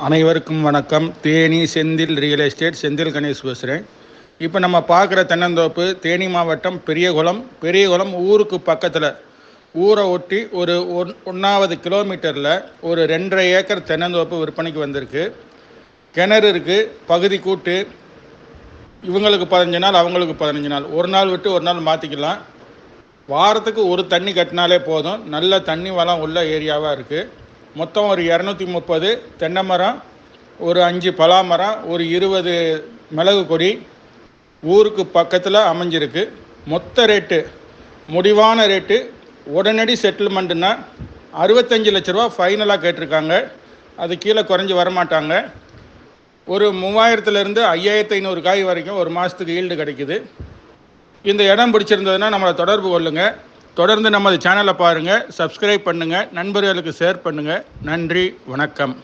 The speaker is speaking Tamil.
அனைவருக்கும் வணக்கம். தேனி செந்தில் ரியல் எஸ்டேட் செந்தில் கணேஷ் பேசுகிறேன். இப்போ நம்ம பார்க்குற தென்னந்தோப்பு தேனி மாவட்டம் பெரியகுளம் ஊருக்கு பக்கத்தில், ஊரை ஒட்டி ஒரு 1வது கிலோமீட்டரில் ஒரு 2.5 ஏக்கர் தென்னந்தோப்பு விற்பனைக்கு வந்திருக்கு. கிணறு இருக்குது, பகுதி கூட்டு. இவங்களுக்கு 15 நாள், அவங்களுக்கு 15 நாள், ஒரு நாள் விட்டு ஒரு நாள் மாற்றிக்கலாம். வாரத்துக்கு ஒரு தண்ணி கட்டினாலே போதும். நல்ல தண்ணி வளம் உள்ள ஏரியாவாக இருக்குது. மொத்தம் ஒரு 230 தென்னை மரம், ஒரு 5 பலா மரம், ஒரு 20 மிளகு கொடி ஊருக்கு பக்கத்தில் அமைஞ்சிருக்கு. மொத்த ரேட்டு, முடிவான ரேட்டு, உடனடி செட்டில்மெண்ட்டுன்னா 65 லட்ச ரூபா ஃபைனலாக கேட்டிருக்காங்க. அது கீழே குறைஞ்சி வரமாட்டாங்க. ஒரு 3000லேருந்து 5500 காய் வரைக்கும் ஒரு மாதத்துக்கு ஈல்டு கிடைக்குது. இந்த இடம் பிடிச்சிருந்ததுன்னா நம்மளை தொடர்பு கொள்ளுங்கள். தொடர்ந்து நமது சேனலை பாருங்கள், சப்ஸ்கிரைப் பண்ணுங்கள், நண்பர்களுக்கு ஷேர் பண்ணுங்கள். நன்றி, வணக்கம்.